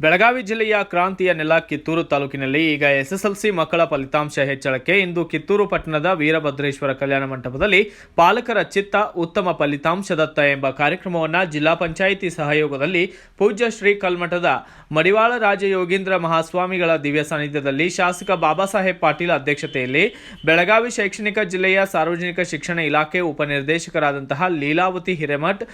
ಬೆಳಗಾವಿ ಜಿಲ್ಲೆಯ ಕ್ರಾಂತಿಯ ನೆಲ ಕಿತ್ತೂರು ತಾಲೂಕಿನಲ್ಲಿ ಈಗ ಎಸ್ಎಸ್ಎಲ್ಸಿ ಮಕ್ಕಳ ಫಲಿತಾಂಶ ಹೆಚ್ಚಳಕ್ಕೆ ಇಂದು ಕಿತ್ತೂರು ಪಟ್ಟಣದ ವೀರಭದ್ರೇಶ್ವರ ಕಲ್ಯಾಣ ಮಂಟಪದಲ್ಲಿ ಪಾಲಕರ ಚಿತ್ತ ಉತ್ತಮ ಫಲಿತಾಂಶದತ್ತ ಎಂಬ ಕಾರ್ಯಕ್ರಮವನ್ನು ಜಿಲ್ಲಾ ಪಂಚಾಯಿತಿ ಸಹಯೋಗದಲ್ಲಿ ಪೂಜ್ಯ ಶ್ರೀ ಕಲ್ಮಠದ ಮಡಿವಾಳ ರಾಜಯೋಗೀಂದ್ರ ಮಹಾಸ್ವಾಮಿಗಳ ದಿವ್ಯ ಸಾನ್ನಿಧ್ಯದಲ್ಲಿ ಶಾಸಕ ಬಾಬಾ ಸಾಹೇಬ್ ಪಾಟೀಲ್ ಅಧ್ಯಕ್ಷತೆಯಲ್ಲಿ ಬೆಳಗಾವಿ ಶೈಕ್ಷಣಿಕ ಜಿಲ್ಲೆಯ ಸಾರ್ವಜನಿಕ ಶಿಕ್ಷಣ ಇಲಾಖೆ ಉಪನಿರ್ದೇಶಕರಾದಂತಹ ಲೀಲಾವತಿ ಹಿರೇಮಠ್,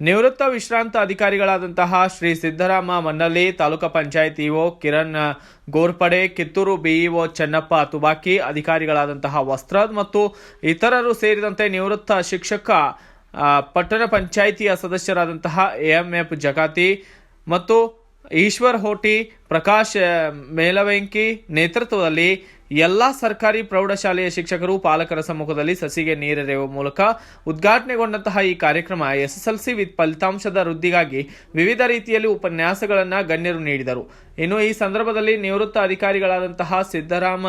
ನಿವೃತ್ತ ವಿಶ್ರಾಂತ ಅಧಿಕಾರಿಗಳಾದಂತಹ ಶ್ರೀ ಸಿದ್ದರಾಮ ಮನ್ನಳ್ಳಿ, ತಾಲೂಕು ಪಂಚಾಯತ್ ಇಒ ಕಿರಣ್ ಗೋರ್ಪಡೆ, ಕಿತ್ತೂರು ಬಿಇಒ ಚೆನ್ನಪ್ಪ ತುಬಾಕಿ, ಅಧಿಕಾರಿಗಳಾದಂತಹ ವಸ್ತ್ರದ್ ಮತ್ತು ಇತರರು ಸೇರಿದಂತೆ ನಿವೃತ್ತ ಶಿಕ್ಷಕ, ಪಟ್ಟಣ ಪಂಚಾಯಿತಿಯ ಸದಸ್ಯರಾದಂತಹ ಎಎಂಎಫ್ ಜಕಾತಿ ಮತ್ತು ಈಶ್ವರ್ ಹೋಟಿ, ಪ್ರಕಾಶ್ ಮೇಲವೆಂಕಿ ನೇತೃತ್ವದಲ್ಲಿ ಎಲ್ಲ ಸರ್ಕಾರಿ ಪ್ರೌಢಶಾಲೆಯ ಶಿಕ್ಷಕರು ಪಾಲಕರ ಸಮ್ಮುಖದಲ್ಲಿ ಸಸಿಗೆ ನೀರೆರೆಯುವ ಮೂಲಕ ಉದ್ಘಾಟನೆಗೊಂಡಂತಹ ಈ ಕಾರ್ಯಕ್ರಮ ಎಸ್ಎಸ್ಎಲ್ಸಿ ಫಲಿತಾಂಶದ ವೃದ್ಧಿಗಾಗಿ ವಿವಿಧ ರೀತಿಯಲ್ಲಿ ಉಪನ್ಯಾಸಗಳನ್ನು ಗಣ್ಯರು ನೀಡಿದರು. ಇನ್ನು ಈ ಸಂದರ್ಭದಲ್ಲಿ ನಿವೃತ್ತ ಅಧಿಕಾರಿಗಳಾದಂತಹ ಸಿದ್ದರಾಮ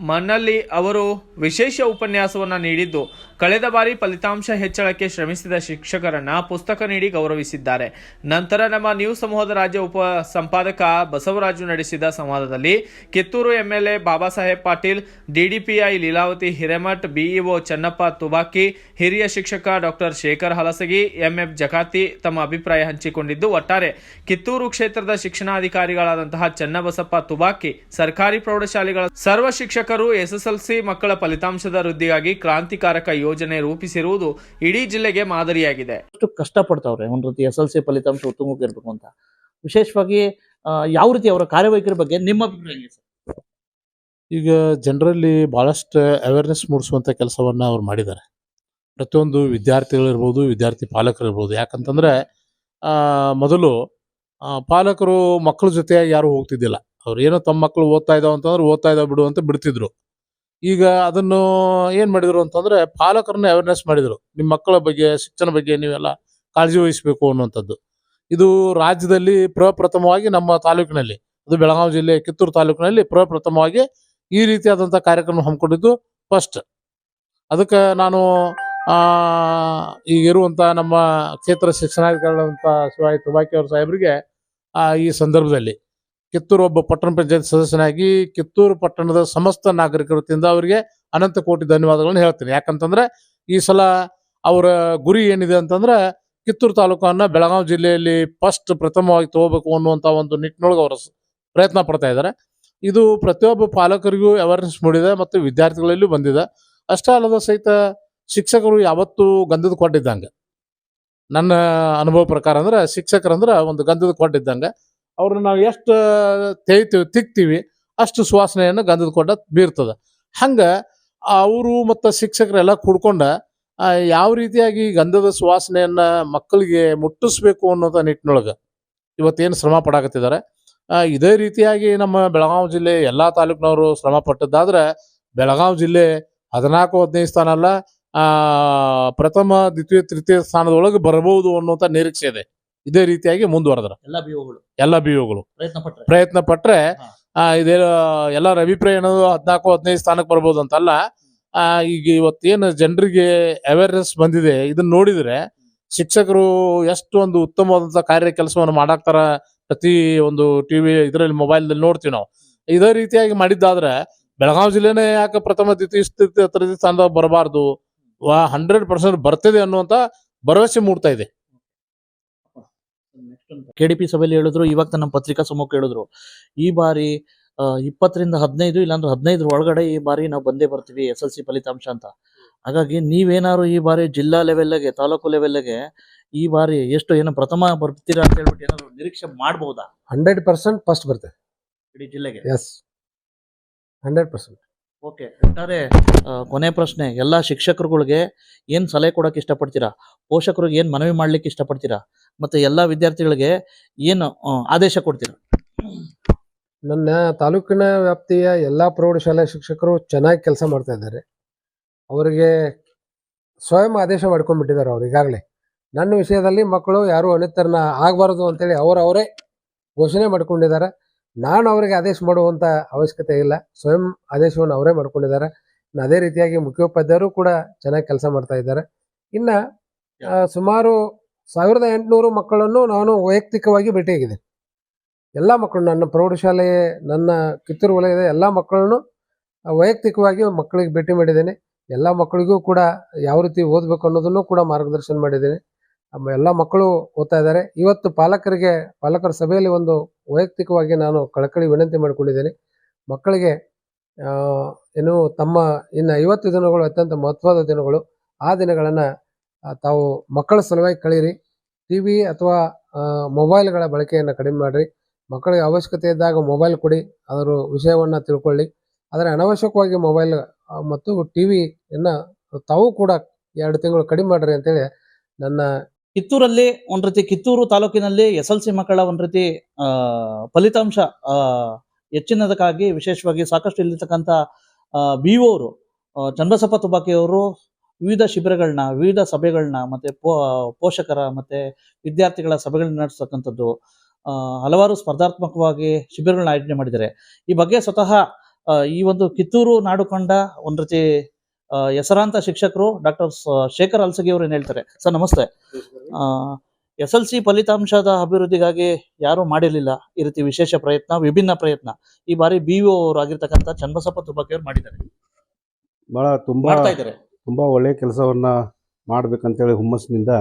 ಮನ್ನಳ್ಳಿ ಅವರು ವಿಶೇಷ ಉಪನ್ಯಾಸವನ್ನು ನೀಡಿದ್ದು, ಕಳೆದ ಬಾರಿ ಫಲಿತಾಂಶ ಹೆಚ್ಚಳಕ್ಕೆ ಶ್ರಮಿಸಿದ ಶಿಕ್ಷಕರನ್ನ ಪುಸ್ತಕ ನೀಡಿ ಗೌರವಿಸಿದ್ದಾರೆ. ನಂತರ ನಮ್ಮ ನ್ಯೂಸ್ ಸಮೂಹದ ರಾಜ್ಯ ಉಪ ಸಂಪಾದಕ ಬಸವರಾಜು ನಡೆಸಿದ ಸಂವಾದದಲ್ಲಿ Kittur MLA Baba Saheb Patil, DDPI Leelavathi Hiremath, BEO Chennappa ತುಬಾಕಿ, ಹಿರಿಯ ಶಿಕ್ಷಕ ಡಾಕ್ಟರ್ ಶೇಖರ್ ಹಲಸಗಿ, ಎಂಎಫ್ ಜಕಾತಿ ತಮ್ಮ ಅಭಿಪ್ರಾಯ ಹಂಚಿಕೊಂಡಿದ್ದು, ಒಟ್ಟಾರೆ ಕಿತ್ತೂರು ಕ್ಷೇತ್ರದ ಶಿಕ್ಷಣಾಧಿಕಾರಿಗಳಾದಂತಹ ಚನ್ನಬಸಪ್ಪ ತುಬಾಕಿ ಸರ್ಕಾರಿ ಪ್ರೌಢಶಾಲೆಗಳ ಸರ್ವ ಶಿಕ್ಷಕರು ಎಸ್ಎಸ್ಎಲ್ಸಿ ಮಕ್ಕಳ ಫಲಿತಾಂಶದ ವೃದ್ಧಿಗಾಗಿ ಕ್ರಾಂತಿಕಾರಕ ಯೋಜನೆ ರೂಪಿಸಿರುವುದು ಇಡೀ ಜಿಲ್ಲೆಗೆ ಮಾದರಿಯಾಗಿದೆ. ಕಷ್ಟಪಡ್ತಾವ್ರೆ ಒಂದು ರೀತಿ ಎಸ್ಎಲ್ಸಿ ಫಲಿತಾಂಶ ಉತ್ತಮವಾಗಿ ಇರಬೇಕು ಅಂತ. ವಿಶೇಷವಾಗಿ ಯಾವ ರೀತಿ ಅವರ ಕಾರ್ಯವೈಖರಿ ಬಗ್ಗೆ ನಿಮ್ಮ ಅಭಿಪ್ರಾಯ ಏನು ಸರ್? ಈಗ ಜನರಲ್ಲಿ ಬಹಳಷ್ಟು ಅವೇರ್ನೆಸ್ ಮೂಡಿಸುವಂಥ ಕೆಲಸವನ್ನು ಅವ್ರು ಮಾಡಿದ್ದಾರೆ. ಪ್ರತಿಯೊಂದು ವಿದ್ಯಾರ್ಥಿಗಳಿರ್ಬೋದು, ವಿದ್ಯಾರ್ಥಿ ಪಾಲಕರಿರ್ಬೋದು. ಯಾಕಂತಂದರೆ ಮೊದಲು ಪಾಲಕರು ಮಕ್ಕಳ ಜೊತೆ ಯಾರು ಹೋಗ್ತಿದ್ದಿಲ್ಲ. ಅವ್ರು ಏನೋ ತಮ್ಮ ಮಕ್ಕಳು ಓದ್ತಾ ಇದ್ದಾವೆ ಅಂತಂದ್ರೆ ಓದ್ತಾ ಇದ್ದಾವೆ ಬಿಡು ಅಂತ ಬಿಡ್ತಿದ್ರು. ಈಗ ಅದನ್ನು ಏನು ಮಾಡಿದರು ಅಂತಂದರೆ ಪಾಲಕರನ್ನ ಅವೇರ್ನೆಸ್ ಮಾಡಿದರು. ನಿಮ್ಮ ಮಕ್ಕಳ ಬಗ್ಗೆ, ಶಿಕ್ಷಣ ಬಗ್ಗೆ ನೀವೆಲ್ಲ ಕಾಳಜಿ ವಹಿಸಬೇಕು ಅನ್ನುವಂಥದ್ದು. ಇದು ರಾಜ್ಯದಲ್ಲಿ ಪ್ರಪ್ರಥಮವಾಗಿ ನಮ್ಮ ತಾಲೂಕಿನಲ್ಲಿ, ಅದು ಬೆಳಗಾವಿ ಜಿಲ್ಲೆ ಕಿತ್ತೂರು ತಾಲೂಕಿನಲ್ಲಿ ಪ್ರಪ್ರಥಮವಾಗಿ ಈ ರೀತಿಯಾದಂಥ ಕಾರ್ಯಕ್ರಮ ಹಮ್ಮಿಕೊಂಡಿದ್ದು ಫಸ್ಟ್. ಅದಕ್ಕೆ ನಾನು ಈಗಿರುವಂಥ ನಮ್ಮ ಕ್ಷೇತ್ರ ಶಿಕ್ಷಣಾಧಿಕಾರಿಗಳಂಥ ಶಿವಾಯಿ ತುಬಾಕಿ ಅವ್ರ ಸಾಹೇಬರಿಗೆ ಈ ಸಂದರ್ಭದಲ್ಲಿ ಕಿತ್ತೂರು ಒಬ್ಬ ಪಟ್ಟಣ ಪಂಚಾಯತ್ ಸದಸ್ಯನಾಗಿ ಕಿತ್ತೂರು ಪಟ್ಟಣದ ಸಮಸ್ತ ನಾಗರಿಕರ ವತಿಯಿಂದ ಅವರಿಗೆ ಅನಂತ ಕೋಟಿ ಧನ್ಯವಾದಗಳನ್ನು ಹೇಳ್ತೀನಿ. ಯಾಕಂತಂದ್ರೆ ಈ ಸಲ ಅವರ ಗುರಿ ಏನಿದೆ ಅಂತಂದ್ರೆ ಕಿತ್ತೂರು ತಾಲೂಕನ್ನು ಬೆಳಗಾವಿ ಜಿಲ್ಲೆಯಲ್ಲಿ ಪ್ರಥಮವಾಗಿ ತಗೋಬೇಕು ಅನ್ನುವಂಥ ಒಂದು ನಿಟ್ಟಿನೊಳಗೆ ಅವರು ಪ್ರಯತ್ನ ಪಡ್ತಾ ಇದ್ದಾರೆ. ಇದು ಪ್ರತಿಯೊಬ್ಬ ಪಾಲಕರಿಗೂ ಅವೇರ್ನೆಸ್ ಮೂಡಿದೆ ಮತ್ತು ವಿದ್ಯಾರ್ಥಿಗಳಲ್ಲೂ ಬಂದಿದೆ. ಅಷ್ಟೇ ಅಲ್ಲದ ಸಹಿತ ಶಿಕ್ಷಕರು ಯಾವತ್ತೂ ಗಂಧದ ಕೊಟ್ಟಿದ್ದಂಗೆ, ನನ್ನ ಅನುಭವ ಪ್ರಕಾರ ಅಂದ್ರೆ ಶಿಕ್ಷಕರಂದ್ರೆ ಒಂದು ಗಂಧದ ಕೊಟ್ಟಿದ್ದಂಗೆ. ಅವ್ರನ್ನ ನಾವು ಎಷ್ಟು ತಿಕ್ತೀವಿ ಅಷ್ಟು ಸುವಾಸನೆಯನ್ನು ಗಂಧದ ಕೊಟ್ಟ ಬೀರ್ತದೆ. ಹಂಗೆ ಅವರು ಮತ್ತು ಶಿಕ್ಷಕರೆಲ್ಲ ಕೂಡ್ಕೊಂಡು ಯಾವ ರೀತಿಯಾಗಿ ಗಂಧದ ಸುವಾಸನೆಯನ್ನು ಮಕ್ಕಳಿಗೆ ಮುಟ್ಟಿಸ್ಬೇಕು ಅನ್ನೋದ ನಿಟ್ಟಿನೊಳಗೆ ಇವತ್ತೇನು ಶ್ರಮ ಪಡಾಕತ್ತಿದ್ದಾರೆ. ಇದೇ ರೀತಿಯಾಗಿ ನಮ್ಮ ಬೆಳಗಾವಿ ಜಿಲ್ಲೆ ಎಲ್ಲ ತಾಲೂಕಿನವರು ಶ್ರಮ ಪಟ್ಟದ್ದಾದ್ರೆ ಬೆಳಗಾವಿ ಜಿಲ್ಲೆ 14-15 ಸ್ಥಾನ ಅಲ್ಲ, ಪ್ರಥಮ, ದ್ವಿತೀಯ, ತೃತೀಯ ಸ್ಥಾನದೊಳಗೆ ಬರಬಹುದು ಅನ್ನುವಂಥ ನಿರೀಕ್ಷೆ ಇದೆ. ಇದೇ ರೀತಿಯಾಗಿ ಮುಂದುವರೆದ್ರ ಎಲ್ಲ ಬಿಒಗಳು ಪ್ರಯತ್ನ ಪಟ್ರೆ ಇದೇ ಎಲ್ಲರ ಅಭಿಪ್ರಾಯ ಏನದು 14-15 ಸ್ಥಾನಕ್ಕೆ ಬರ್ಬೋದು ಅಂತಲ್ಲ. ಈಗ ಇವತ್ತೇನು ಜನರಿಗೆ ಅವೇರ್ನೆಸ್ ಬಂದಿದೆ, ಇದನ್ನ ನೋಡಿದ್ರೆ ಶಿಕ್ಷಕರು ಎಷ್ಟು ಒಂದು ಉತ್ತಮವಾದಂಥ ಕೆಲಸವನ್ನು ಮಾಡಾಕ್ತಾರ. ಪ್ರತಿ ಒಂದು ಟಿವಿ ಇದರಲ್ಲಿ ಮೊಬೈಲ್ದಲ್ಲಿ ನೋಡ್ತೀವಿ ನಾವು. ಇದೇ ರೀತಿಯಾಗಿ ಮಾಡಿದ್ದಾದ್ರೆ ಬೆಳಗಾವಿ ಜಿಲ್ಲೆನೇ ಯಾಕೆ ಪ್ರಥಮ, ದ್ವಿತೀಯ, ತೃತೀಯ ಸ್ಥಾನದಾಗ ಬರಬಾರ್ದು, 100% ಬರ್ತದೆ ಅನ್ನುವಂಥ ಭರವಸೆ ಮೂಡ್ತಾ ಇದೆ. ಕೆಡಿಪಿ ಸಭೆಯಲ್ಲಿ ಹೇಳಿದ್ರು, ಇವಾಗ ನಮ್ಮ ಪತ್ರಿಕಾ ಸಮ್ಮುಖ ಹೇಳಿದ್ರು, ಈ ಬಾರಿ 20ರಿಂದ 15 ಇಲ್ಲಾಂದ್ರೆ 15 ಒಳಗಡೆ ಈ ಬಾರಿ ನಾವು ಬಂದೇ ಬರ್ತೀವಿ ಎಸ್ಎಲ್ಸಿ ಫಲಿತಾಂಶ ಅಂತ. ಹಾಗಾಗಿ ನೀವೇನಾದ್ರು ಈ ಬಾರಿ ಜಿಲ್ಲಾ ಲೆವೆಲ್ಗೆ, ತಾಲೂಕು ಲೆವೆಲ್ಗೆ ಈ ಬಾರಿ ಎಷ್ಟು ಏನೋ ಪ್ರಥಮ ಬರ್ತೀರಾ ಅಂತ ಹೇಳ್ಬಿಟ್ಟು ಏನಾದ್ರು ನಿರೀಕ್ಷೆ ಮಾಡಬಹುದಾ? 100% ಫಸ್ಟ್ ಬರ್ತದೆ ಇಡೀ ಜಿಲ್ಲೆಗೆ. ಎಸ್, 100%. ಓಕೆ. ಒಟ್ಟಾರೆ ಕೊನೆ ಪ್ರಶ್ನೆ, ಎಲ್ಲ ಶಿಕ್ಷಕರುಗಳಿಗೆ ಏನು ಸಲಹೆ ಕೊಡೋಕೆ ಇಷ್ಟಪಡ್ತೀರಾ? ಪೋಷಕರಿಗೆ ಏನು ಮನವಿ ಮಾಡ್ಲಿಕ್ಕೆ ಇಷ್ಟಪಡ್ತೀರಾ? ಮತ್ತು ಎಲ್ಲ ವಿದ್ಯಾರ್ಥಿಗಳಿಗೆ ಏನು ಆದೇಶ ಕೊಡ್ತೀರಾ? ನನ್ನ ತಾಲೂಕಿನ ವ್ಯಾಪ್ತಿಯ ಎಲ್ಲ ಪ್ರೌಢಶಾಲಾ ಶಿಕ್ಷಕರು ಚೆನ್ನಾಗಿ ಕೆಲಸ ಮಾಡ್ತಾ ಇದ್ದಾರೆ. ಅವರಿಗೆ ಸ್ವಯಂ ಆದೇಶ ಮಾಡ್ಕೊಂಡ್ಬಿಟ್ಟಿದ್ದಾರೆ. ಅವ್ರು ಈಗಾಗಲೇ ನನ್ನ ವಿಷಯದಲ್ಲಿ ಮಕ್ಕಳು ಯಾರೂ ಅನಿತರನ ಆಗಬಾರ್ದು ಅಂತೇಳಿ ಅವರವರೇ ಘೋಷಣೆ ಮಾಡ್ಕೊಂಡಿದ್ದಾರೆ. ನಾನು ಅವರಿಗೆ ಆದೇಶ ಮಾಡುವಂಥ ಅವಶ್ಯಕತೆ ಇಲ್ಲ, ಸ್ವಯಂ ಆದೇಶವನ್ನು ಅವರೇ ಮಾಡ್ಕೊಂಡಿದ್ದಾರೆ. ಅದೇ ರೀತಿಯಾಗಿ ಮುಖ್ಯೋಪಾಧ್ಯಾಯರು ಕೂಡ ಚೆನ್ನಾಗಿ ಕೆಲಸ ಮಾಡ್ತಾ ಇದ್ದಾರೆ. ಇನ್ನು ಸುಮಾರು 1800 ಮಕ್ಕಳನ್ನು ನಾನು ವೈಯಕ್ತಿಕವಾಗಿ ಭೇಟಿಯಾಗಿದ್ದೇನೆ. ಎಲ್ಲ ಮಕ್ಕಳು ನನ್ನ ಪ್ರೌಢಶಾಲೆ, ನನ್ನ ಕಿತ್ತೂರು ವಲಯದ ಎಲ್ಲ ಮಕ್ಕಳನ್ನು ವೈಯಕ್ತಿಕವಾಗಿ ಮಕ್ಕಳಿಗೆ ಭೇಟಿ ಮಾಡಿದ್ದೇನೆ. ಎಲ್ಲ ಮಕ್ಕಳಿಗೂ ಕೂಡ ಯಾವ ರೀತಿ ಓದಬೇಕು ಅನ್ನೋದನ್ನು ಕೂಡ ಮಾರ್ಗದರ್ಶನ ಮಾಡಿದ್ದೇನೆ. ಎಲ್ಲ ಮಕ್ಕಳು ಓದ್ತಾ ಇದ್ದಾರೆ. ಇವತ್ತು ಪಾಲಕರ ಸಭೆಯಲ್ಲಿ ಒಂದು ವೈಯಕ್ತಿಕವಾಗಿ ನಾನು ಕಳಕಳಿ ವಿನಂತಿ ಮಾಡಿಕೊಂಡಿದ್ದೇನೆ. ಮಕ್ಕಳಿಗೆ ಏನು ತಮ್ಮ ಇನ್ನು 50 ದಿನಗಳು ಅತ್ಯಂತ ಮಹತ್ವದ ದಿನಗಳು. ಆ ದಿನಗಳನ್ನು ತಾವು ಮಕ್ಕಳ ಸಲುವಾಗಿ ಕಳೀರಿ. ಟಿವಿ ಅಥವಾ ಮೊಬೈಲ್ಗಳ ಬಳಕೆಯನ್ನು ಕಡಿಮೆ ಮಾಡಿರಿ. ಮಕ್ಕಳಿಗೆ ಅವಶ್ಯಕತೆ ಇದ್ದಾಗ ಮೊಬೈಲ್ ಕೊಡಿ, ಅದರ ವಿಷಯವನ್ನು ತಿಳ್ಕೊಳ್ಳಿ. ಆದರೆ ಅನಾವಶ್ಯಕವಾಗಿ ಮೊಬೈಲ್ ಮತ್ತು ಟಿವಿಯನ್ನು ತಾವು ಕೂಡ 2 ತಿಂಗಳು ಕಡಿಮೆ ಮಾಡಿರಿ ಅಂತೇಳಿ ನನ್ನ ಕಿತ್ತೂರಲ್ಲಿ ಒಂದ್ ರೀತಿ ಕಿತ್ತೂರು ತಾಲೂಕಿನಲ್ಲಿ SLC ಮಕ್ಕಳ ಒಂದ್ ರೀತಿ ಫಲಿತಾಂಶ ಹೆಚ್ಚಿನದಕ್ಕಾಗಿ ವಿಶೇಷವಾಗಿ ಸಾಕಷ್ಟು ಇಲ್ಲಿರ್ತಕ್ಕಂಥ BO ಅವರು ಚನ್ನಬಸಪ್ಪ ತುಬಾಕಿ ಅವರು ವಿವಿಧ ಶಿಬಿರಗಳನ್ನ, ವಿವಿಧ ಸಭೆಗಳನ್ನ, ಮತ್ತೆ ಪೋಷಕರ ಮತ್ತೆ ವಿದ್ಯಾರ್ಥಿಗಳ ಸಭೆಗಳನ್ನ ನಡೆಸ್ತಕ್ಕಂಥದ್ದು, ಹಲವಾರು ಸ್ಪರ್ಧಾತ್ಮಕವಾಗಿ ಶಿಬಿರಗಳನ್ನ ಆಯೋಜನೆ ಮಾಡಿದ್ದಾರೆ. ಈ ಬಗ್ಗೆ ಸ್ವತಃ ಈ ಒಂದು ಕಿತ್ತೂರು ನಾಡು ಕಂಡ ಒಂದ್ ರೀತಿ ಹೆಸರಾಂತ ಶಿಕ್ಷಕರು ಡಾಕ್ಟರ್ ಶೇಖರ್ ಅಲ್ಸಗಿ ಅವರು ಏನ್ ಹೇಳ್ತಾರೆ. ಸರ್ ನಮಸ್ತೆ. SLC ಫಲಿತಾಂಶದ ಅಭಿವೃದ್ಧಿಗಾಗಿ ಯಾರು ಮಾಡಿರ್ಲಿಲ್ಲ ಈ ರೀತಿ ವಿಶೇಷ ಪ್ರಯತ್ನ, ವಿಭಿನ್ನ ಪ್ರಯತ್ನ ಈ ಬಾರಿ BO ಅವರಾಗಿರ್ತಕ್ಕಂಥ ಚನ್ನಬಸಪ್ಪ ತುಬಾಕಿ ಅವರು ಮಾಡಿದ್ದಾರೆ, ಮಾಡ್ತಾ ಇದ್ದಾರೆ. ತುಂಬ ಒಳ್ಳೆಯ ಕೆಲಸವನ್ನು ಮಾಡಬೇಕಂತೇಳಿ ಹುಮ್ಮಸ್ಸಿನಿಂದ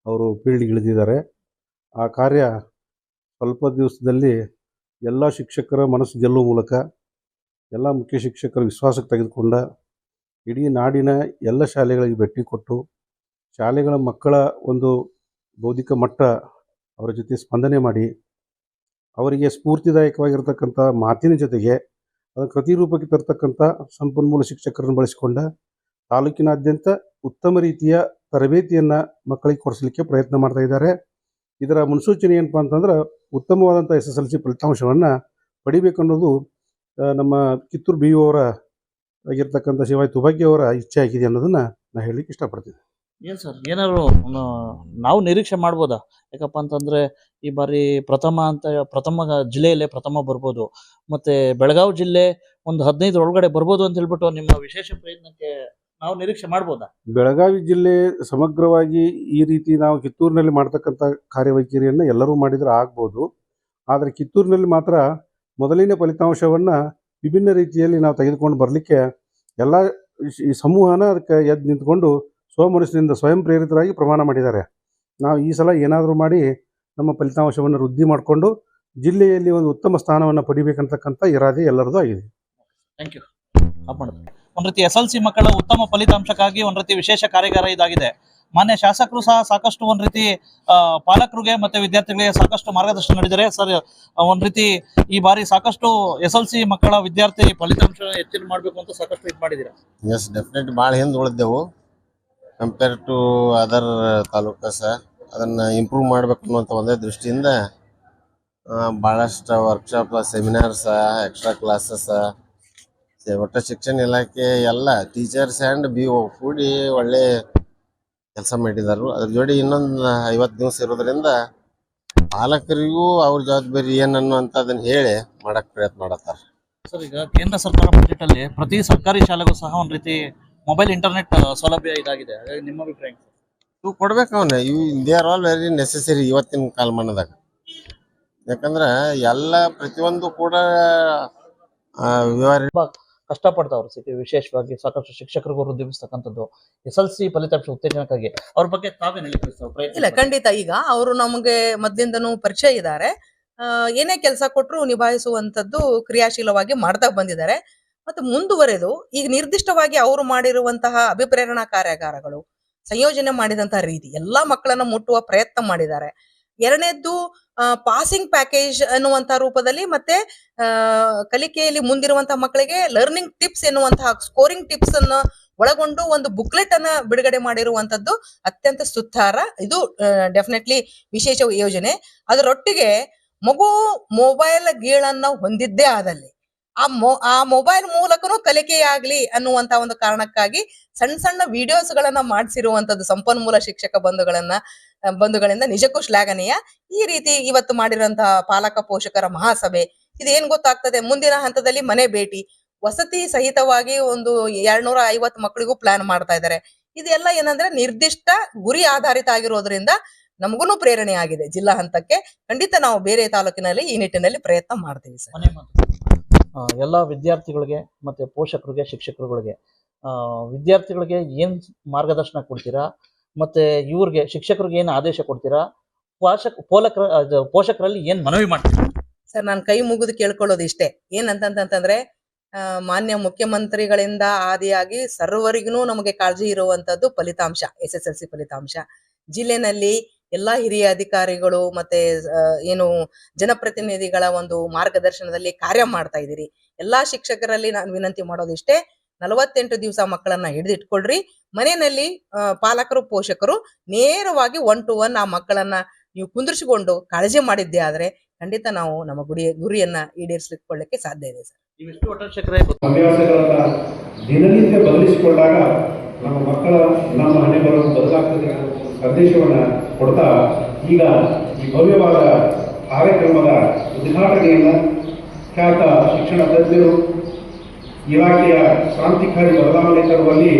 ಅವರು ಫೀಲ್ಡ್ಗೆ ಇಳಿದಿದ್ದಾರೆ. ಆ ಕಾರ್ಯ ಸ್ವಲ್ಪ ದಿವಸದಲ್ಲಿ ಎಲ್ಲ ಶಿಕ್ಷಕರ ಮನಸ್ಸು ಗೆಲ್ಲುವ ಮೂಲಕ, ಎಲ್ಲ ಮುಖ್ಯ ಶಿಕ್ಷಕರ ವಿಶ್ವಾಸಕ್ಕೆ ತೆಗೆದುಕೊಂಡ, ಇಡೀ ನಾಡಿನ ಎಲ್ಲ ಶಾಲೆಗಳಿಗೆ ಭೇಟಿ ಕೊಟ್ಟು, ಶಾಲೆಗಳ ಮಕ್ಕಳ ಒಂದು ಬೌದ್ಧಿಕ ಮಟ್ಟ ಅವರ ಜೊತೆ ಸ್ಪಂದನೆ ಮಾಡಿ, ಅವರಿಗೆ ಸ್ಫೂರ್ತಿದಾಯಕವಾಗಿರ್ತಕ್ಕಂಥ ಮಾತಿನ ಜೊತೆಗೆ ಅದನ್ನು ಪ್ರತಿರೂಪಕ್ಕೆ ತರ್ತಕ್ಕಂಥ ಸಂಪನ್ಮೂಲ ಶಿಕ್ಷಕರನ್ನು ಬಳಸಿಕೊಂಡ ತಾಲೂಕಿನಾದ್ಯಂತ ಉತ್ತಮ ರೀತಿಯ ತರಬೇತಿಯನ್ನು ಮಕ್ಕಳಿಗೆ ಕೊಡಿಸಲಿಕ್ಕೆ ಪ್ರಯತ್ನ ಮಾಡ್ತಾ ಇದ್ದಾರೆ. ಇದರ ಮುನ್ಸೂಚನೆ ಏನಪ್ಪ ಅಂತಂದ್ರೆ, ಉತ್ತಮವಾದಂಥ SSLC ಫಲಿತಾಂಶವನ್ನು ಪಡಿಬೇಕನ್ನೋದು ನಮ್ಮ ಕಿತ್ತೂರು BO ಅವರ ಆಗಿರ್ತಕ್ಕಂಥ ಶಿವಾಯಿ ತುಬಾಕಿ ಅವರ ಇಚ್ಛೆ ಆಗಿದೆ ಅನ್ನೋದನ್ನು ನಾನು ಹೇಳಲಿಕ್ಕೆ ಇಷ್ಟಪಡ್ತೀನಿ. ಏನ್ ಸರ್, ಏನಾದ್ರು ನಾವು ನಿರೀಕ್ಷೆ ಮಾಡ್ಬೋದಾ? ಯಾಕಪ್ಪ ಅಂತಂದ್ರೆ ಈ ಬಾರಿ ಪ್ರಥಮ ಜಿಲ್ಲೆಯಲ್ಲೇ ಪ್ರಥಮ ಬರ್ಬೋದು, ಮತ್ತೆ ಬೆಳಗಾವಿ ಜಿಲ್ಲೆ ಒಂದು 15 ಒಳಗಡೆ ಬರ್ಬೋದು ಅಂತ ಹೇಳ್ಬಿಟ್ಟು ನಿಮ್ಮ ವಿಶೇಷ ಪ್ರಯತ್ನಕ್ಕೆ ನಾವು ನಿರೀಕ್ಷೆ ಮಾಡ್ಬೋದಾ? ಬೆಳಗಾವಿ ಜಿಲ್ಲೆ ಸಮಗ್ರವಾಗಿ ಈ ರೀತಿ ನಾವು ಕಿತ್ತೂರಿನಲ್ಲಿ ಮಾಡ್ತಕ್ಕಂಥ ಕಾರ್ಯವೈಖರಿಯನ್ನು ಎಲ್ಲರೂ ಮಾಡಿದರೆ ಆಗ್ಬೋದು. ಆದರೆ ಕಿತ್ತೂರಿನಲ್ಲಿ ಮಾತ್ರ ಮೊದಲಿನ ಫಲಿತಾಂಶವನ್ನು ವಿಭಿನ್ನ ರೀತಿಯಲ್ಲಿ ನಾವು ತೆಗೆದುಕೊಂಡು ಬರಲಿಕ್ಕೆ ಎಲ್ಲ ಈ ಸಮೂಹನ ಅದಕ್ಕೆ ಎದ್ದು ನಿಂತ್ಕೊಂಡು ಸ್ವಮನಸ್ಸಿನಿಂದ ಸ್ವಯಂ ಪ್ರೇರಿತರಾಗಿ ಪ್ರಮಾಣ ಮಾಡಿದ್ದಾರೆ. ನಾವು ಈ ಸಲ ಏನಾದರೂ ಮಾಡಿ ನಮ್ಮ ಫಲಿತಾಂಶವನ್ನು ವೃದ್ಧಿ ಮಾಡಿಕೊಂಡು ಜಿಲ್ಲೆಯಲ್ಲಿ ಒಂದು ಉತ್ತಮ ಸ್ಥಾನವನ್ನು ಪಡಿಬೇಕಂತಕ್ಕಂಥ ಇರಾದೆ ಎಲ್ಲರದು ಆಗಿದೆ. Thank you. ಒಂದ್ ರೀತಿ SLC ಮಕ್ಕಳ ಉತ್ತಮ ಫಲಿತಾಂಶಕ್ಕಾಗಿ ಒಂದ್ ರೀತಿ ವಿಶೇಷ ಕಾರ್ಯಾಗಾರ ಇದಾಗಿದೆ. ಮಾನ್ಯ ಶಾಸಕರು ಸಹ ಸಾಕಷ್ಟು ಒಂದ್ ರೀತಿ ಪಾಲಕರಿಗೆ ಮತ್ತೆ ವಿದ್ಯಾರ್ಥಿಗಳಿಗೆ ಸಾಕಷ್ಟು ಮಾರ್ಗದರ್ಶನ ನೀಡಿದ್ದಾರೆ. ಸರ್, ಒಂದ್ ರೀತಿ ಈ ಬಾರಿ ಸಾಕಷ್ಟು SLC ಮಕ್ಕಳ ವಿದ್ಯಾರ್ಥಿ ಫಲಿತಾಂಶ ಹೆಚ್ಚಿನ ಮಾಡ್ಬೇಕು ಅಂತ ಸಾಕಷ್ಟು ಇದು ಮಾಡಿದ್ದೀರಾ? ಎಸ್, ಡೆಫಿನೆಟ್ ಭಾಳ ಹಿಂದೆ ಉಳಿದೆವು ಕಂಪೇರ್ ಟು ಅದರ್ ತಾಲೂಕಸ್. ಅದನ್ನು ಇಂಪ್ರೂವ್ ಮಾಡಬೇಕು ಅನ್ನುವಂಥ ಒಂದೇ ದೃಷ್ಟಿಯಿಂದ ಭಾಳಷ್ಟು ವರ್ಕ್ಶಾಪ್, ಸೆಮಿನಾರ್ಸ, ಎಕ್ಸ್ಟ್ರಾ ಕ್ಲಾಸಸ್, ಒಟ್ಟು ಶಿಕ್ಷಣ ಇಲಾಖೆ ಎಲ್ಲ ಟೀಚರ್ಸ್ ಆ್ಯಂಡ್ BO ಕೂಡಿ ಒಳ್ಳೆ ಕೆಲಸ ಮಾಡಿದರು. ಅದ್ರ ಜೋಡಿ ಇನ್ನೊಂದು 50 ದಿವಸ ಇರೋದ್ರಿಂದ ಪಾಲಕರಿಗೂ ಅವ್ರ ಜವಾಬ್ದಾರಿ ಏನನ್ನುವಂಥದ್ದನ್ನು ಹೇಳಿ ಮಾಡಕ್ಕೆ ಪ್ರಯತ್ನ ಮಾಡತ್ತಾರೆ. ಸರ್, ಈಗ ಕೇಂದ್ರ ಸರ್ಕಾರ ಬಜೆಟ್ ಅಲ್ಲಿ ಪ್ರತಿ ಸರ್ಕಾರಿ ಶಾಲೆಗೂ ಸಹ ಒಂದ್ ರೀತಿ ಮೊಬೈಲ್ ಇಂಟರ್ನೆಟ್ ಸೌಲಭ್ಯ ಇದಾಗಿದೆ. ನಿಮ್ಮ ಅಭಿಪ್ರಾಯ? ಇವು ಕೊಡ್ಬೇಕು. ಅವನ್ನ they are all very necessary ಇವತ್ತಿನ ಕಾಲಮಾನದಾಗ. ಯಾಕಂದ್ರೆ ಎಲ್ಲ ಪ್ರತಿಯೊಂದು ಕೂಡ ಕಷ್ಟಪಡ್ತಾವ್ರು ವಿಶೇಷವಾಗಿ ಸಾಕಷ್ಟು ಶಿಕ್ಷಕರಿಗೂ ವೃದ್ಧಿಸ್ತಕ್ಕಂಥದ್ದು SLC ಫಲಿತಾಂಶ ಉತ್ತೇಜನಕ್ಕಾಗಿ ಅವ್ರ ಬಗ್ಗೆ ತಾವೇನು ಇಲ್ಲ, ಖಂಡಿತ. ಈಗ ಅವರು ನಮಗೆ ಮೊದಲಿಂದನೂ ಪರಿಚಯ ಇದ್ದಾರೆ. ಏನೇ ಕೆಲಸ ಕೊಟ್ಟರು ನಿಭಾಯಿಸುವಂತದ್ದು ಕ್ರಿಯಾಶೀಲವಾಗಿ ಮಾಡ್ತಾ ಬಂದಿದ್ದಾರೆ. ಮತ್ತೆ ಮುಂದುವರೆದು ಈಗ ನಿರ್ದಿಷ್ಟವಾಗಿ ಅವರು ಮಾಡಿರುವಂತಹ ಅಭಿಪ್ರೇರಣಾ ಕಾರ್ಯಾಗಾರಗಳು, ಸಂಯೋಜನೆ ಮಾಡಿದಂತಹ ರೀತಿ ಎಲ್ಲಾ ಮಕ್ಕಳನ್ನ ಮುಟ್ಟುವ ಪ್ರಯತ್ನ ಮಾಡಿದ್ದಾರೆ. ಎರಡನೇದ್ದು ಪಾಸಿಂಗ್ ಪ್ಯಾಕೇಜ್ ಅನ್ನುವಂತ ರೂಪದಲ್ಲಿ, ಮತ್ತೆ ಕಲಿಕೆಯಲ್ಲಿ ಮುಂದಿರುವಂತಹ ಮಕ್ಕಳಿಗೆ ಲರ್ನಿಂಗ್ ಟಿಪ್ಸ್ ಎನ್ನುವಂತಹ ಸ್ಕೋರಿಂಗ್ ಟಿಪ್ಸ್ ಅನ್ನ ಒಳಗೊಂಡು ಒಂದು ಬುಕ್ಲೆಟ್ ಅನ್ನ ಬಿಡುಗಡೆ ಮಾಡಿರುವಂತದ್ದು ಅತ್ಯಂತ ಸುತ್ತಾರ. ಇದು ಡೆಫಿನೆಟ್ಲಿ ವಿಶೇಷ ಯೋಜನೆ. ಅದರೊಟ್ಟಿಗೆ ಮಗು ಮೊಬೈಲ್ ಗೀಳನ್ನ ಹೊಂದಿದ್ದೇ ಆದಲ್ಲಿ ಆ ಮೊಬೈಲ್ ಮೂಲಕನೂ ಕಲಿಕೆಯಾಗ್ಲಿ ಅನ್ನುವಂತ ಒಂದು ಕಾರಣಕ್ಕಾಗಿ ಸಣ್ಣ ಸಣ್ಣ ವಿಡಿಯೋಸ್ ಗಳನ್ನ ಮಾಡಿಸಿರುವಂತದ್ದು ಸಂಪನ್ಮೂಲ ಶಿಕ್ಷಕ ಬಂಧುಗಳಿಂದ ನಿಜಕ್ಕೂ ಶ್ಲಾಘನೀಯ. ಈ ರೀತಿ ಇವತ್ತು ಮಾಡಿರುವಂತಹ ಪಾಲಕ ಪೋಷಕರ ಮಹಾಸಭೆ ಇದೇನ್ ಗೊತ್ತಾಗ್ತದೆ, ಮುಂದಿನ ಹಂತದಲ್ಲಿ ಮನೆ ಭೇಟಿ, ವಸತಿ ಸಹಿತವಾಗಿ ಒಂದು 250 ಮಕ್ಕಳಿಗೂ ಪ್ಲಾನ್ ಮಾಡ್ತಾ ಇದ್ದಾರೆ. ಇದೆಲ್ಲ ಏನಂದ್ರೆ ನಿರ್ದಿಷ್ಟ ಗುರಿ ಆಧಾರಿತ ಆಗಿರೋದ್ರಿಂದ ನಮಗೂ ಪ್ರೇರಣೆ ಆಗಿದೆ ಜಿಲ್ಲಾ ಹಂತಕ್ಕೆ. ಖಂಡಿತ ನಾವು ಬೇರೆ ತಾಲೂಕಿನಲ್ಲಿ ಈ ನಿಟ್ಟಿನಲ್ಲಿ ಪ್ರಯತ್ನ ಮಾಡ್ತೀವಿ ಸರ್. ಮನೆ ಮಾತು. ಎಲ್ಲ ವಿದ್ಯಾರ್ಥಿಗಳಿಗೆ ಮತ್ತೆ ಪೋಷಕರಿಗೆ, ಶಿಕ್ಷಕರುಗಳಿಗೆ, ವಿದ್ಯಾರ್ಥಿಗಳಿಗೆ ಏನ್ ಮಾರ್ಗದರ್ಶನ ಕೊಡ್ತೀರಾ, ಮತ್ತೆ ಇವ್ರಿಗೆ ಶಿಕ್ಷಕರಿಗೆ ಏನು ಆದೇಶ ಕೊಡ್ತೀರಾ, ಪೋಷಕರಲ್ಲಿ ಏನ್ ಮನವಿ ಮಾಡ್ತೀರಾ? ಸರ್, ನಾನು ಕೈ ಮುಗಿದು ಕೇಳ್ಕೊಳ್ಳೋದು ಇಷ್ಟೇ, ಏನಂತಂತಂದ್ರೆ ಮಾನ್ಯ ಮುಖ್ಯಮಂತ್ರಿಗಳಿಂದ ಆದಿಯಾಗಿ ಸರ್ವರಿಗೂ ನಮಗೆ ಕಾಳಜಿ ಇರುವಂತದ್ದು ಫಲಿತಾಂಶ, SSLC ಫಲಿತಾಂಶ. ಜಿಲ್ಲೆನಲ್ಲಿ ಎಲ್ಲಾ ಹಿರಿಯ ಅಧಿಕಾರಿಗಳು ಮತ್ತೆ ಏನು ಜನಪ್ರತಿನಿಧಿಗಳ ಒಂದು ಮಾರ್ಗದರ್ಶನದಲ್ಲಿ ಕಾರ್ಯ ಮಾಡ್ತಾ ಇದ್ದೀರಿ. ಎಲ್ಲಾ ಶಿಕ್ಷಕರಲ್ಲಿ ನಾನು ವಿನಂತಿ ಮಾಡೋದು ಇಷ್ಟೇ, 48 ದಿವಸ ಮಕ್ಕಳನ್ನ ಹಿಡಿದಿಟ್ಕೊಳ್ರಿ. ಮನೆಯಲ್ಲಿ ಪಾಲಕರು, ಪೋಷಕರು ನೇರವಾಗಿ 1 to 1 ಆ ಮಕ್ಕಳನ್ನ ನೀವು ಕುಂದಿರಿಸಿಕೊಂಡು ಕಾಳಜಿ ಮಾಡಿದ್ದೆ ಆದ್ರೆ ಖಂಡಿತ ನಾವು ನಮ್ಮ ಗುರಿಯನ್ನ ಈಡೇರಿಸಿಕೊಳ್ಳಕ್ಕೆ ಸಾಧ್ಯ ಇದೆ ಸರ್. ಇವೆಷ್ಟು ಒಟ್ಟಾರೆ ಶಿಕ್ಷಕರೇ ಹವ್ಯಾಸಗಳನ್ನ ದಿನನಿತ್ಯ ಬದಲಿಸಿಕೊಂಡಾಗ ನಮ್ಮ ಮಕ್ಕಳ ನಮ್ಮ ಹಣೆ ಬರಲು ಬದಲಾಗ್ತದೆ ಸಂದೇಶವನ್ನ ಕೊಡ್ತಾ ಈಗ ಈ ಭವ್ಯವಾದ ಕಾರ್ಯಕ್ರಮದ ಉದ್ಘಾಟನೆಯನ್ನ ಖ್ಯಾತ ಶಿಕ್ಷಣ ತಜ್ಞರು, ಇಲಾಖೆಯ ಕ್ರಾಂತಿಕಾರಿ ಬದಲಾವಣೆ ತರುವಲ್ಲಿ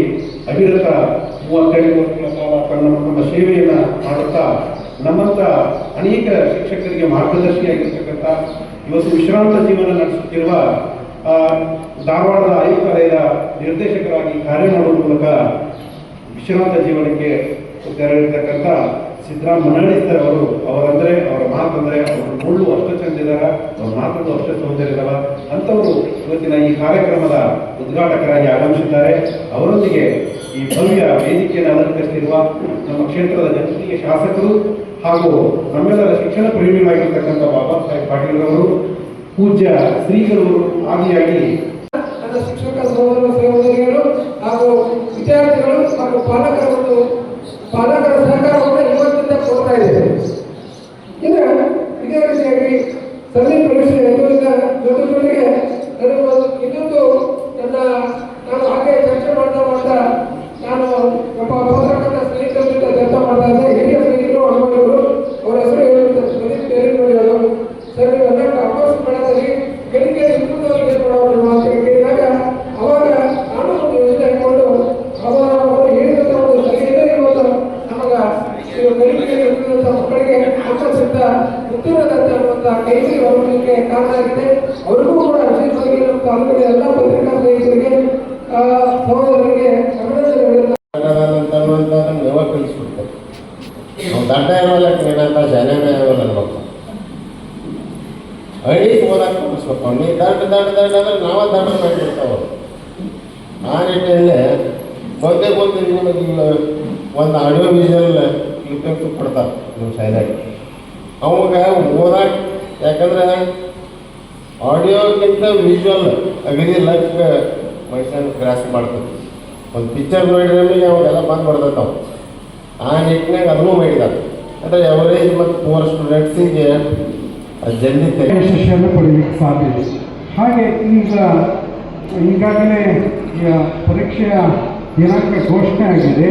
ಅವಿರತ 32 ವರ್ಷಗಳ ಕಾಲ ನಮ್ಮ ಸೇವೆಯನ್ನ ಮಾಡುತ್ತಾ ನಮ್ಮಂತ ಅನೇಕ ಶಿಕ್ಷಕರಿಗೆ ಮಾರ್ಗದರ್ಶಿಯಾಗಿರ್ತಕ್ಕಂಥ ಇವತ್ತು ವಿಶ್ರಾಂತ ಜೀವನ ನಡೆಸುತ್ತಿರುವ ಧಾರವಾಡದ ಆಯುಕ್ತಾಲಯದ ನಿರ್ದೇಶಕರಾಗಿ ಕಾರ್ಯ ಮಾಡುವ ಮೂಲಕ ವಿಶ್ರಾಂತ ಜೀವನಕ್ಕೆ ತೆರಳಿರ್ತಕ್ಕಂಥ ಸಿದ್ದರಾಮ ಮನಹಳ್ಳಿ ಸರ್ ಅವರಂದ್ರೆ ಅವರ ಮಾತಂದ್ರೆ ಅವರು ಮುಳ್ಳು ಅಷ್ಟು ಚಂದಿದಾರ, ಅವ್ರ ಮಾತುಗಳು ಅಷ್ಟು ಸೌಂದರ್ಯದವ ಅಂತವರು ಇವತ್ತಿನ ಈ ಕಾರ್ಯಕ್ರಮದ ಉದ್ಘಾಟಕರಾಗಿ ಆಗಮಿಸಿದ್ದಾರೆ. ಅವರೊಂದಿಗೆ ಈ ಭವ್ಯ ವೇದಿಕೆಯನ್ನು ಅಲಂಕರಿಸಿರುವ ನಮ್ಮ ಕ್ಷೇತ್ರದ ಜನಪ್ರಿಯ ಶಾಸಕರು ಹಾಗೂ ನಮ್ಮೆಲ್ಲರ ಶಿಕ್ಷಣ ಪ್ರೇಮಿಗಳಾಗಿರ್ತಕ್ಕಂಥ ಬಾಬಾ ಸಾಹೇಬ್ ಪಾಟೀಲ್ ಅವರು, ಪೂಜ್ಯ ಶ್ರೀಗಳು ಆದಿಯಾಗಿ ನನ್ನ ಶಿಕ್ಷಕ ಸಹೋದರಿಗಳು ಹಾಗೂ ವಿದ್ಯಾರ್ಥಿಗಳು ಹಾಗೂ ಪಾಲಕರ ಸಹಕಾರವನ್ನು ಇವತ್ತಿಂದ ಕೊಡ್ತಾ ಇದ್ದೇವೆ. ಇನ್ನು ಇದೇ ರೀತಿಯಾಗಿ ಸಂದೀಪ್ ಪರೀಕ್ಷೆ ಜೊತೆಗೆ ಇನ್ನೊಂದು ನಾನು ಹಾಗೆ ಚರ್ಚೆ ಮಾಡ್ತಾ ನಾನು ಪತ್ರಕರ್ತ ಸ್ನೇಹಿತರ ಜೊತೆ ಚರ್ಚೆ ಮಾಡ್ತಾ ಇದ್ದೆ. ಹಿರಿಯ ಸ್ನೇಹಿತರು, ಅನುಭವಿಗಳು, ಅವರ ಹೆಸರು ಹೇಳುತ್ತಾರೆ. ಸರ್, ನೀವೆಲ್ಲ ಅಭ್ಯಾಸ ಮಾಡೋದ್ರಲ್ಲಿ ಗಳಿಕೆ ನಿಮ್ಮದವರಿಗೆ ಏನು ಮಾಡೋದು ಅಂತ ಕೇಳಿದಾಗ ಅವಾಗ ನಾನು ಒಂದು ಯೋಚನೆ ಹಾಕೊಂಡು ಅವರು ಹೇಳಿದಂಥ ಒಂದು ಸರಿಯೇ ಇರುವುದು ನಮಗ ಗಳಿಕೆ ಇರುವಂಥ ಮಕ್ಕಳಿಗೆ ಆಕರ್ಷಿತ ಉತ್ತರದಂತೆ ಅನ್ನುವಂಥ ಕೈಗೆ ಬರೋದಕ್ಕೆ ಕಾರಣ ಆಗಿದೆ. ಅವರಿಗೂ ಕೂಡ ವಿಶೇಷವಾಗಿ ನಮ್ಮ ತಾಲೂಕಿನ ಎಲ್ಲ ಪತ್ರಿಕಾ ಸ್ನೇಹಿತರಿಗೆ, ಸಹೋದರರಿಗೆ ಅಭಿನಂದನೆಗಳನ್ನು ಯಾವಾಗ ತಿಳಿಸ್ಬಿಡ್ತಾರೆ. ನಾವು ದಂಡ ಇರೋಲ್ಲ, ಏನಂತ ಶಾಲೆನೇ ಇರೋಲ್ಲ ಅನ್ಬೇಕು, ಹಳ್ಳಿ ಓದಕ್ಕೆ ಕಳಿಸ್ಬೇಕು. ನೀ ದಂಡ ಅಂದ್ರೆ ನಾವೇ ದಂಡ ಮಾಡಿಬಿಡ್ತಾವೆ. ಆ ನಿಟ್ಟಿನಲ್ಲಿ ಒಂದೇ ನಿಮಗೆ ಒಂದು ಆಡಿಯೋ ವಿಜುವಲ್ ಕ್ಲಿಪ್ಪಿಂಗ್ಸ್ ಕೊಡ್ತಾರೆ ನಿಮ್ಮ ಶಾಲೆಗೆ. ಅವಾಗ ಓದಕ್ಕೆ, ಯಾಕಂದ್ರೆ ಆಡಿಯೋಕ್ಕಿಂತ ವಿಜುವಲ್ ಅಗದಿ ಲೈಫ್ ಮನುಷ್ಯನ ಗ್ರಾಸ್ ಮಾಡ್ತದೆ. ಒಂದು ಪಿಕ್ಚರ್ ನೋಡಿದ್ರೆ ಅವಾಗೆಲ್ಲ ಬಂದು ಬರ್ತೈತಾವೆ. ಆ ನಿಟ್ಟಿನಾಗ ಅದನ್ನು ಮಾಡಿದ್ದಾರೆ. ಅಂದರೆ ಎವರೇಜ್ ಮತ್ತು ಪೂರ್ ಸ್ಟೂಡೆಂಟ್ಸಿಗೆ ಜಲ್ದಿ ಯಶಸ್ಸನ್ನು ಪಡೆಯಲಿಕ್ಕೆ ಸಾಧ್ಯ ಇದೆ. ಹಾಗೆ ಈಗಾಗಲೇ ಪರೀಕ್ಷೆಯ ದಿನಾಂಕ ಘೋಷಣೆ ಆಗಿದೆ.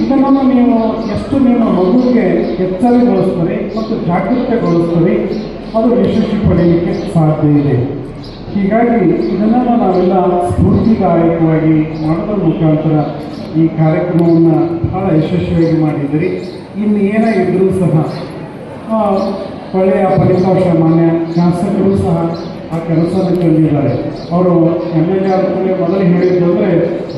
ಇದನ್ನು ನೀವು ಎಷ್ಟು ನಿಮ್ಮ ಮಗುವಿಗೆ ಎಚ್ಚರಗೊಳಿಸ್ತೀರಿ ಮತ್ತು ಜಾಗೃತೆಗೊಳಿಸ್ತೀರಿ, ಅದು ಯಶಸ್ವಿ ಪಡೆಯಲಿಕ್ಕೆ ಸಾಧ್ಯ ಇದೆ. ಹೀಗಾಗಿ ಇದನ್ನು ನಾವೆಲ್ಲ ಸ್ಫೂರ್ತಿದಾಯಕವಾಗಿ ಮಾಡೋದ್ರ ಮುಖಾಂತರ ಈ ಕಾರ್ಯಕ್ರಮವನ್ನು ಭಾಳ ಯಶಸ್ವಿಯಾಗಿ ಮಾಡಿದಿರಿ. ಇನ್ನು ಏನೇ ಇದ್ದರೂ ಸಹ ಒಳ್ಳೆಯ ಫಲಿತಾಂಶ ಮಾನ್ಯ ಶಾಸಕರು ಸಹ ಆ ಕೆಲಸವನ್ನು ತಂದಿದ್ದಾರೆ. ಅವರು MLA ಆದಮೇಲೆ ಮೊದಲು ಹೇಳಿದ್ದು ಅಂದರೆ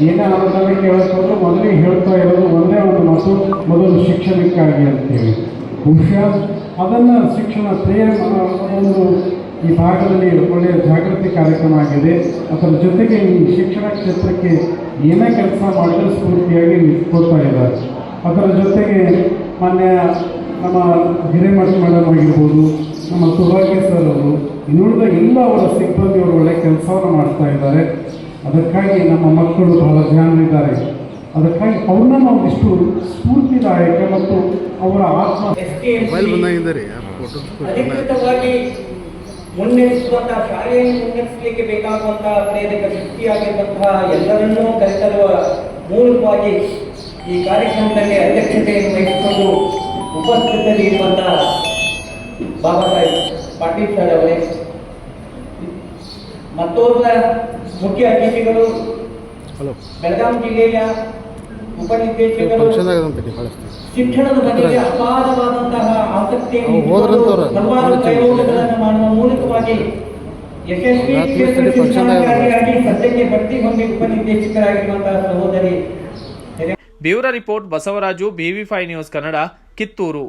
ಏನೇ ಅನುದಾನ ಕೇಳೋದು ಮೊದಲಿಗೆ ಹೇಳ್ತಾ ಇರೋದು ಒಂದೇ ಒಂದು ಮಾತು, ಮೊದಲು ಶಿಕ್ಷಣಕ್ಕಾಗಿ ಅಂತೇಳಿ. ಬಹುಶಃ ಅದನ್ನು ಶಿಕ್ಷಣ ಒಂದು ಈ ಭಾಗದಲ್ಲಿ ಒಳ್ಳೆಯ ಜಾಗೃತಿ ಕಾರ್ಯಕ್ರಮ ಆಗಿದೆ. ಅದರ ಜೊತೆಗೆ ಈ ಶಿಕ್ಷಣ ಕ್ಷೇತ್ರಕ್ಕೆ ಏನೇ ಕೆಲಸ ಮಾಡಿದ್ರೆ ಸ್ಫೂರ್ತಿಯಾಗಿ ನಿಂತ್ಕೊಳ್ತಾ ಇದ್ದಾರೆ. ಅದರ ಜೊತೆಗೆ ಮಾನ್ಯ ನಮ್ಮ ಹಿರೇಮಠ ಮೇಡಮ್ ಆಗಿರ್ಬೋದು, ನಮ್ಮ ತುಭಾಗ್ಯ ಸರ್ ಅವರು, ಇನ್ನುಳಿದ ಎಲ್ಲ ಅವರ ಸಿಬ್ಬಂದಿಯವರು ಒಳ್ಳೆ ಕೆಲಸವನ್ನು ಮಾಡ್ತಾ ಇದ್ದಾರೆ. ಅದಕ್ಕಾಗಿ ನಮ್ಮ ಮಕ್ಕಳು ಬಹಳ ಜಾಣರಿದ್ದಾರೆ. ಅದಕ್ಕಾಗಿ ಅವ್ರನ್ನ ಒಂದಿಷ್ಟು ಸ್ಫೂರ್ತಿದಾಯಕ ಮತ್ತು ಅವರ ಅಧಿಕೃತವಾಗಿ ಮುನ್ನಡೆಸುವಂತಹ ಶಾಲೆಯನ್ನು ಮುನ್ನಡೆಸಲಿಕ್ಕೆ ಬೇಕಾಗುವಂತಹ ಪ್ರೇರಕ ಶಕ್ತಿಯಾಗಿರುವಂತಹ ಎಲ್ಲರನ್ನೂ ಕರೆತರುವ ಮೂಲಕವಾಗಿ ಈ ಕಾರ್ಯಕ್ರಮದಲ್ಲಿ ಅಧ್ಯಕ್ಷತೆಯನ್ನು ವಹಿಸಿಕೊಂಡು ಉಪಸ್ಥಿತರಿರುವಂತಹ ಬಾಬಾ ಸಾಹೇಬ್ ಪಾಟೀಲ್ ಸರ್ ಅವರೇ, ಮತ್ತೋರ್ವ ಮುಖ್ಯ ಅತಿಥಿಗಳು, ಬೆಳಗಾವಿ ಜಿಲ್ಲೆಯ ಉಪನಿರ್ದೇಶಕರು, ಶಿಕ್ಷಣದ ಬಗ್ಗೆ ಅಪಾರವಾದ ಆಸಕ್ತಿಯನ್ನು ಅವ್ರು ಹೋದ್ರಂತವ್ರು. ಹಲವಾರು ಪ್ರಯೋಗಗಳನ್ನು ಮಾಡುವ ಮೂಲಕವಾಗಿ ಯಶಸ್ವಿ ಕ್ಷೇತ್ರ ಶಿಕ್ಷಣಾಧಿಕಾರಿಯಾಗಿ ಸದ್ಯಕ್ಕೆ ಬಡ್ತಿ ಹೊಂದಿ ಉಪನಿರ್ದೇಶಕರಾಗಿರುವಂತಹ ಸಹೋದರಿ bureau report Basavaraju, BV5 news Kannada, Kittur.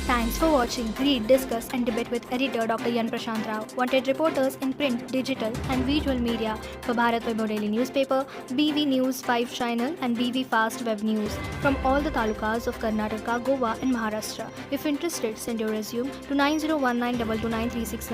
Thanks for watching. Read, discuss and debate with editor Dr. Yan Prashant Rao. Wanted reporters in print, digital and visual media for Bharat Vaibhav Daily Newspaper, BV News 5 Channel and BV Fast Web News from all the talukas of Karnataka, Goa and Maharashtra. If interested, send your resume to 9019229369.